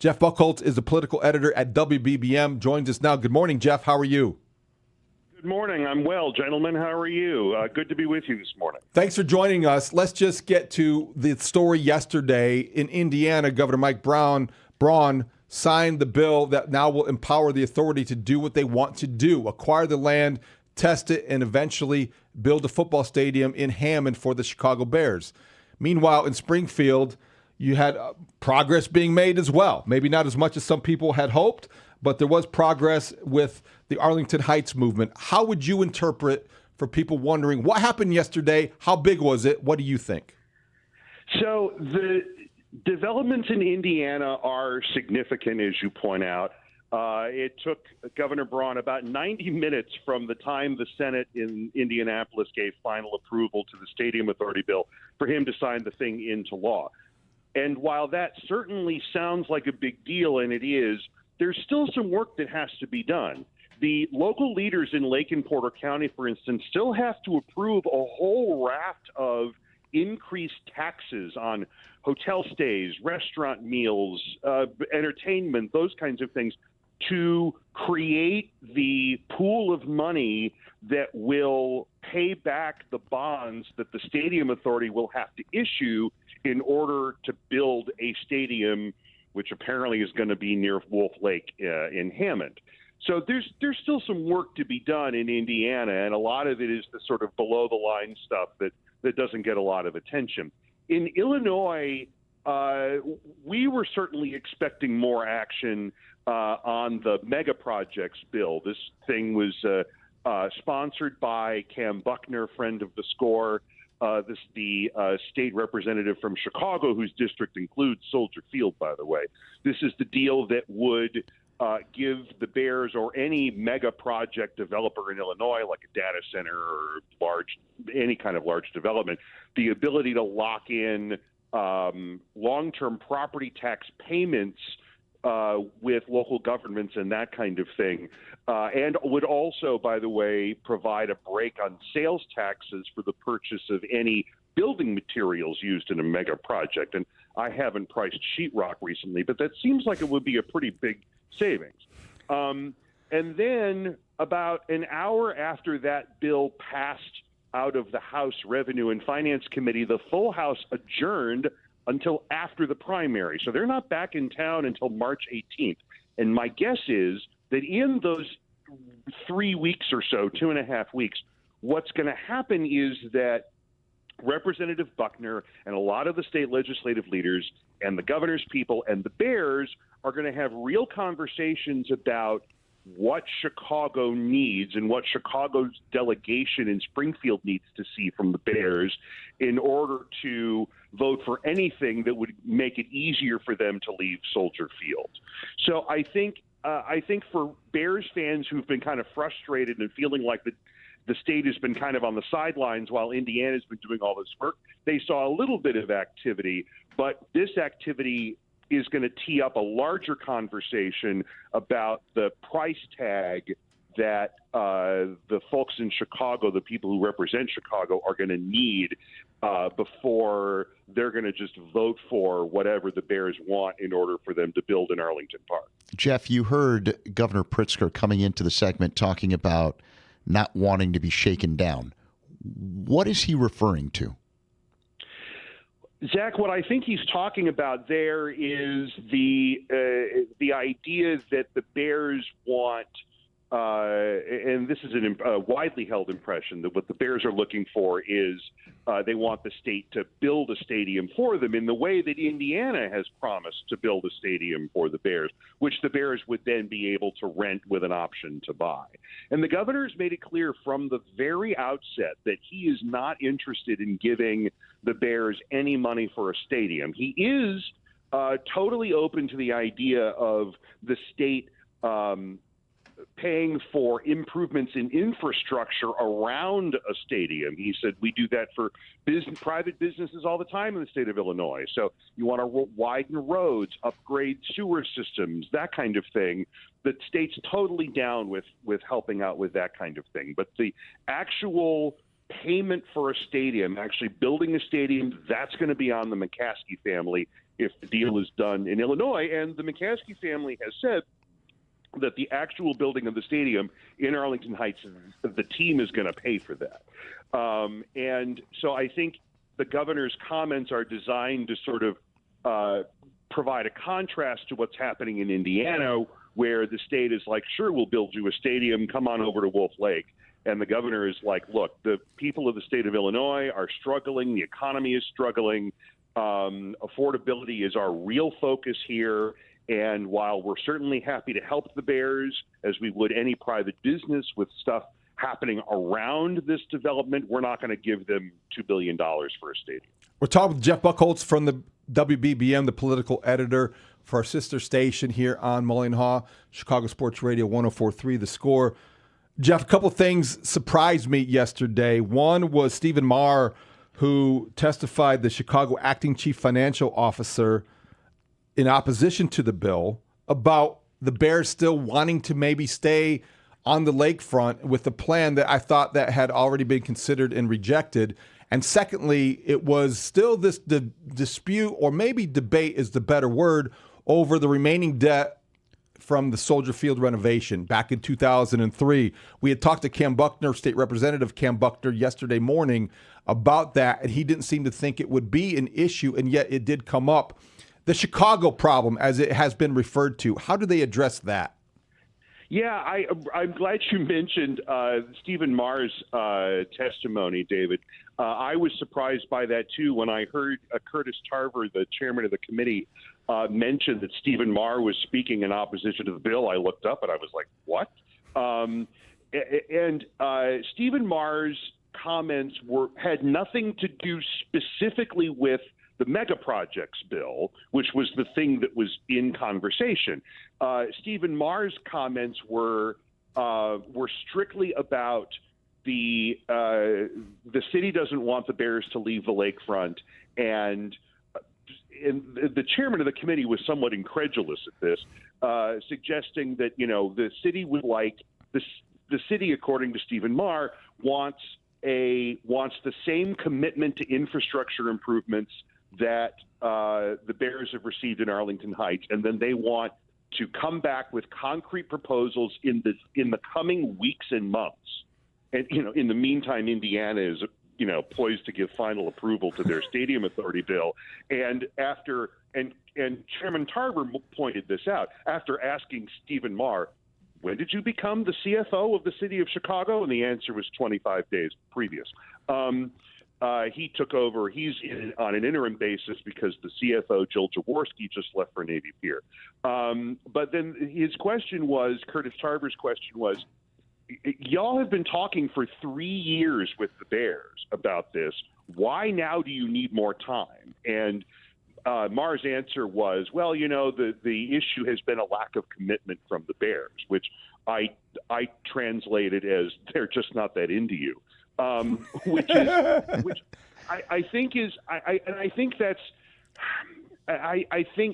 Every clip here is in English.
Geoff Buchholz is the political editor at WBBM, joins us now. Good morning, Geoff. How are you? Good morning. I'm well, gentlemen. How are you? Good to be with you this morning. Thanks for joining us. Let's just get to the story yesterday. In Indiana, Governor Mike Braun signed the bill that now will empower the authority to do what they want to do, acquire the land, test it, and eventually build a football stadium in Hammond for the Chicago Bears. Meanwhile, in Springfield, you had progress being made as well. Maybe not as much as some people had hoped, but there was progress with the Arlington Heights movement. How would you interpret, for people wondering, what happened yesterday? How big was it? What do you think? So the developments in Indiana are significant, as you point out. It took Governor Braun about 90 minutes from the time the Senate in Indianapolis gave final approval to the Stadium Authority bill for him to sign the thing into law. And while that certainly sounds like a big deal, and it is, there's still some work that has to be done. The local leaders in Lake and Porter County, for instance, still have to approve a whole raft of increased taxes on hotel stays, restaurant meals, entertainment, those kinds of things, to create the pool of money that will pay back the bonds that the Stadium Authority will have to issue in order to build a stadium, which apparently is going to be near Wolf Lake in Hammond. So there's still some work to be done in Indiana, and a lot of it is the sort of below-the-line stuff that doesn't get a lot of attention. In Illinois, we were certainly expecting more action on the mega projects bill. This thing was sponsored by Cam Buckner, friend of the score, the state representative from Chicago, whose district includes Soldier Field, by the way. This is the deal that would give the Bears or any mega project developer in Illinois, like a data center or any kind of large development, the ability to lock in long-term property tax payments with local governments and that kind of thing, and would also, by the way, provide a break on sales taxes for the purchase of any building materials used in a mega project. And I haven't priced sheetrock recently, but that seems like it would be a pretty big savings. And then about an hour after that bill passed out of the House Revenue and Finance Committee, the full House adjourned until after the primary. So they're not back in town until March 18th. And my guess is that in those 3 weeks or so, 2.5 weeks, what's going to happen is that Representative Buckner and a lot of the state legislative leaders and the governor's people and the Bears are going to have real conversations about what Chicago needs and what Chicago's delegation in Springfield needs to see from the Bears in order to vote for anything that would make it easier for them to leave Soldier Field. So I think for Bears fans who've been kind of frustrated and feeling like the state has been kind of on the sidelines while Indiana's been doing all this work, they saw a little bit of activity, but this activity is going to tee up a larger conversation about the price tag that the folks in Chicago, the people who represent Chicago, are going to need before they're going to just vote for whatever the Bears want in order for them to build in Arlington Park. Geoff, you heard Governor Pritzker coming into the segment talking about not wanting to be shaken down. What is he referring to? Zach, what I think he's talking about there is the idea that the Bears want, and this is a widely held impression, that what the Bears are looking for is they want the state to build a stadium for them in the way that Indiana has promised to build a stadium for the Bears, which the Bears would then be able to rent with an option to buy. And the governor's made it clear from the very outset that he is not interested in giving the Bears any money for a stadium. He is totally open to the idea of the state paying for improvements in infrastructure around a stadium. He said, we do that for private businesses all the time in the state of Illinois. So you want to widen roads, upgrade sewer systems, that kind of thing. The state's totally down with helping out with that kind of thing. But the actual payment for a stadium, actually building a stadium, that's going to be on the McCaskey family if the deal is done in Illinois. And the McCaskey family has said that the actual building of the stadium in Arlington Heights, the team is going to pay for that. And so I think the governor's comments are designed to sort of provide a contrast to what's happening in Indiana, where the state is like, sure, we'll build you a stadium, come on over to Wolf Lake. And the governor is like, look, the people of the state of Illinois are struggling. The economy is struggling. Affordability is our real focus here. And while we're certainly happy to help the Bears, as we would any private business with stuff happening around this development, we're not going to give them $2 billion for a stadium. We're talking with Geoff Buchholz from the WBBM, the political editor for our sister station here on Mully Haugh, Chicago Sports Radio 104.3 The Score. Geoff, a couple of things surprised me yesterday. One was Stephen Maher, who testified, the Chicago acting chief financial officer, in opposition to the bill, about the Bears still wanting to maybe stay on the lakefront with a plan that I thought that had already been considered and rejected. And secondly, it was still this dispute, or maybe debate is the better word, over the remaining debt from the Soldier Field renovation back in 2003. We had talked to Cam Buckner, State Representative Cam Buckner, yesterday morning about that, and he didn't seem to think it would be an issue, and yet it did come up. The Chicago problem, as it has been referred to, how do they address that? Yeah, I'm glad you mentioned Stephen Maher's testimony, David. I was surprised by that, too, when I heard Curtis Tarver, the chairman of the committee, mention that Stephen Maher was speaking in opposition to the bill. I looked up and I was like, what? And Stephen Maher's comments had nothing to do specifically with the mega projects bill, which was the thing that was in conversation. Stephen Maher's comments were strictly about the city doesn't want the Bears to leave the lakefront, and the chairman of the committee was somewhat incredulous at this, suggesting that the city would like the city, according to Stephen Maher, wants the same commitment to infrastructure improvements that the Bears have received in Arlington Heights, and then they want to come back with concrete proposals in the coming weeks and months. And in the meantime, Indiana is poised to give final approval to their stadium authority bill. And Chairman Tarver pointed this out after asking Stephen Maher, when did you become the CFO of the city of Chicago? And the answer was 25 days previous. He took over. He's on an interim basis because the CFO, Jill Jaworski, just left for Navy Pier. But then his question was, Curtis Tarver's question was, y'all have been talking for 3 years with the Bears about this. Why now do you need more time? And Maher's answer was, well, the issue has been a lack of commitment from the Bears, which I translated as they're just not that into you. Which I think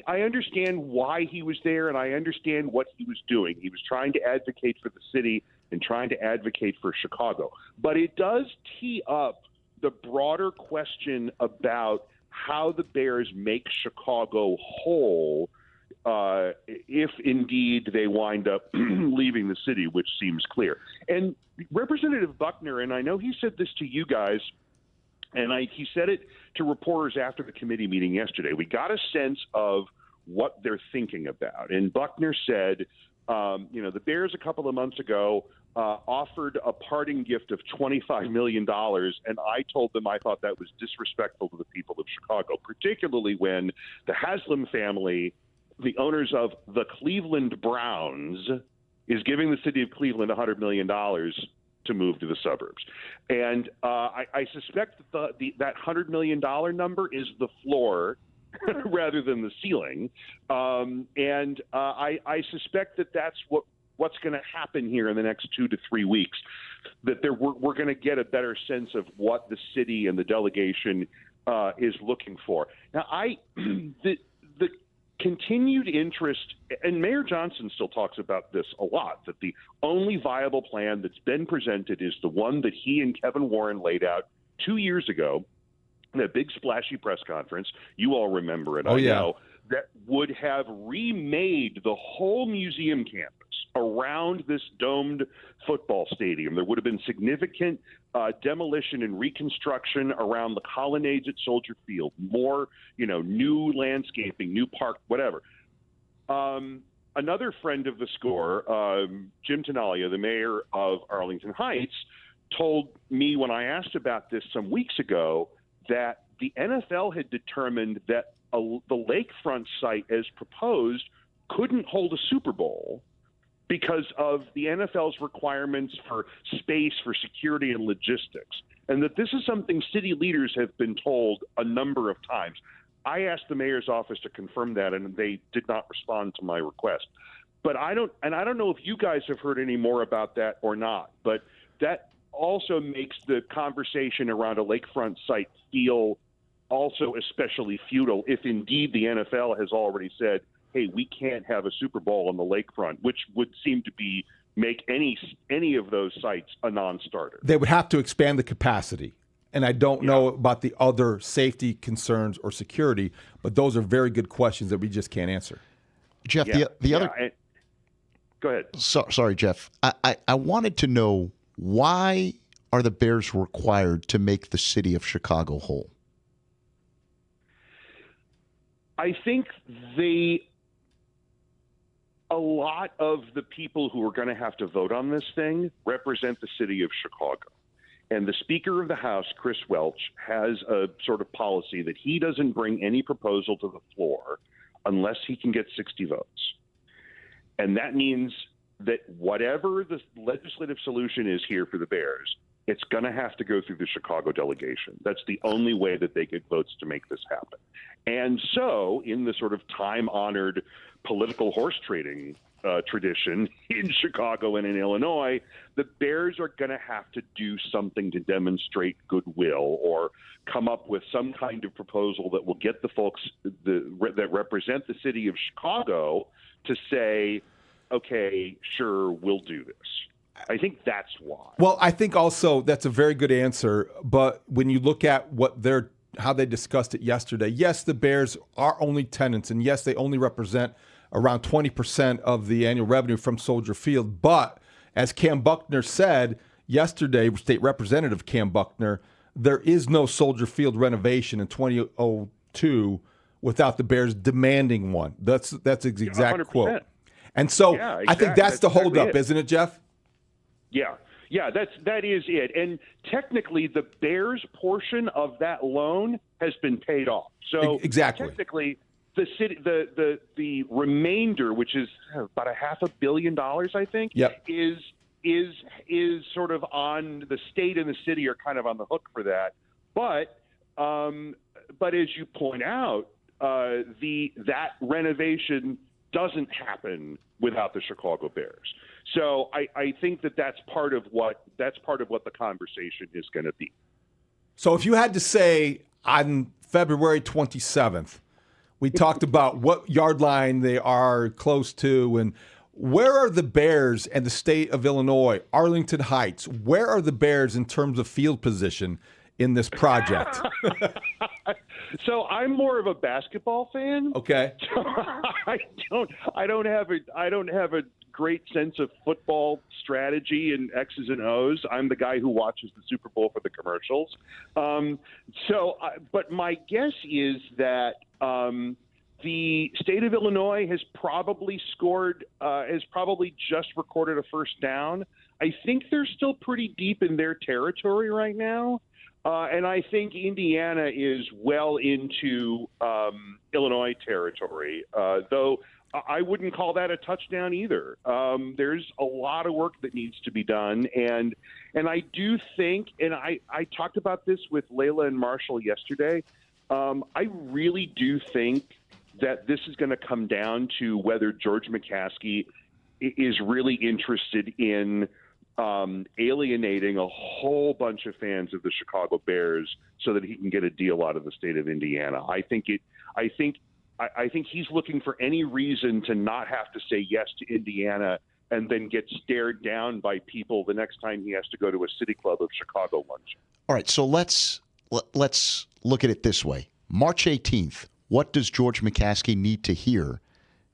I understand why he was there, and I understand what he was doing. He was trying to advocate for the city and trying to advocate for Chicago. But it does tee up the broader question about how the Bears make Chicago whole if indeed they wind up leaving the city, which seems clear. And Representative Buckner, and I know he said this to you guys, and he said it to reporters after the committee meeting yesterday. We got a sense of what they're thinking about. And Buckner said, the Bears a couple of months ago offered a parting gift of $25 million, and I told them I thought that was disrespectful to the people of Chicago, particularly when the Haslam family, the owners of the Cleveland Browns, is giving the city of Cleveland $100 million to move to the suburbs. And I suspect that that $100 million number is the floor rather than the ceiling. And I suspect that that's what's going to happen here in the next 2 to 3 weeks, that we're going to get a better sense of what the city and the delegation is looking for. Now, the continued interest, and Mayor Johnson still talks about this a lot, that the only viable plan that's been presented is the one that he and Kevin Warren laid out 2 years ago, that big splashy press conference, you all remember it, Oh, I yeah. know, that would have remade the whole museum campus around this domed football stadium. There would have been significant demolition and reconstruction around the colonnades at Soldier Field, more, new landscaping, new park, whatever. Another friend of the score, Jim Tenalia, the mayor of Arlington Heights, told me when I asked about this some weeks ago that the NFL had determined that the lakefront site as proposed couldn't hold a Super Bowl because of the NFL's requirements for space, for security, and logistics, and that this is something city leaders have been told a number of times. I asked the mayor's office to confirm that, and they did not respond to my request. But I don't know if you guys have heard any more about that or not, but that also makes the conversation around a lakefront site feel also especially futile if indeed the NFL has already said, hey, we can't have a Super Bowl on the lakefront, which would seem to make any of those sites a non-starter. They would have to expand the capacity. And I don't know about the other safety concerns or security, but those are very good questions that we just can't answer. Jeff, the other... Go ahead. Sorry, Jeff. I wanted to know, why are the Bears required to make the city of Chicago whole? I think a lot of the people who are going to have to vote on this thing represent the city of Chicago. And the Speaker of the House, Chris Welch, has a sort of policy that he doesn't bring any proposal to the floor unless he can get 60 votes. And that means that whatever the legislative solution is here for the Bears, it's going to have to go through the Chicago delegation. That's the only way that they get votes to make this happen. And so, in the sort of time-honored political horse trading tradition in Chicago and in Illinois, the Bears are going to have to do something to demonstrate goodwill or come up with some kind of proposal that will get the folks that represent the city of Chicago to say, okay, sure, we'll do this. I think that's why. Well, I think also that's a very good answer. But when you look at how they discussed it yesterday, yes, the Bears are only tenants, and yes, they only represent around 20% of the annual revenue from Soldier Field. But as Cam Buckner said yesterday, State Representative Cam Buckner, there is no Soldier Field renovation in 2002 without the Bears demanding one. That's his exact 100%. Quote. And so exactly. I think that's the holdup, exactly isn't it, Jeff? Yeah, that is it. And technically, the Bears portion of that loan has been paid off. So exactly, technically, the city, the remainder, which is about $500 million, I think, is sort of on the state and the city are kind of on the hook for that. But as you point out, that renovation doesn't happen without the Chicago Bears. So I think that's part of what the conversation is going to be. So if you had to say on February 27th, we talked about what yard line they are close to, and where are the Bears and the state of Illinois, Arlington Heights? Where are the Bears in terms of field position in this project? So I'm more of a basketball fan. Okay. So I don't have a great sense of football strategy and X's and O's. I'm the guy who watches the Super Bowl for the commercials. But my guess is that the state of Illinois has probably just recorded a first down. I think they're still pretty deep in their territory right now. And I think Indiana is well into Illinois territory, though I wouldn't call that a touchdown either. There's a lot of work that needs to be done. And I do think, and I talked about this with Layla and Marshall yesterday, I really do think that this is going to come down to whether George McCaskey is really interested in alienating a whole bunch of fans of the Chicago Bears so that he can get a deal out of the state of Indiana. I think he's looking for any reason to not have to say yes to Indiana and then get stared down by people the next time he has to go to a City Club of Chicago luncheon. All right, so let's look at it this way. March 18th, what does George McCaskey need to hear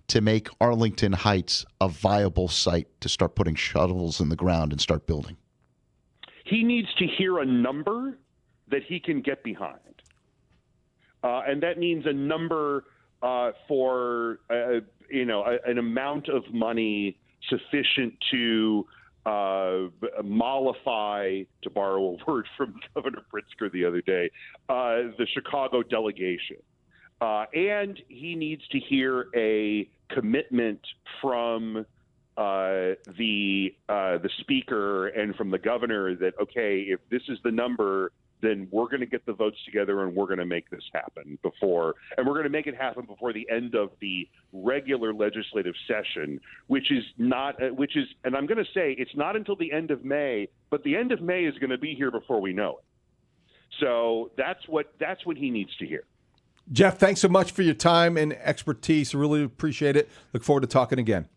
to make Arlington Heights a viable site to start putting shovels in the ground and start building? He needs to hear a number that he can get behind. And that means a number for, an amount of money sufficient to mollify, to borrow a word from Governor Pritzker the other day, the Chicago delegation. And he needs to hear a commitment from the speaker and from the governor that, okay, if this is the number, then we're going to get the votes together and we're going to make this happen before the end of the regular legislative session, which is, and I'm going to say it's not until the end of May, but the end of May is going to be here before we know it. So that's what he needs to hear. Geoff, thanks so much for your time and expertise. Really appreciate it. Look forward to talking again.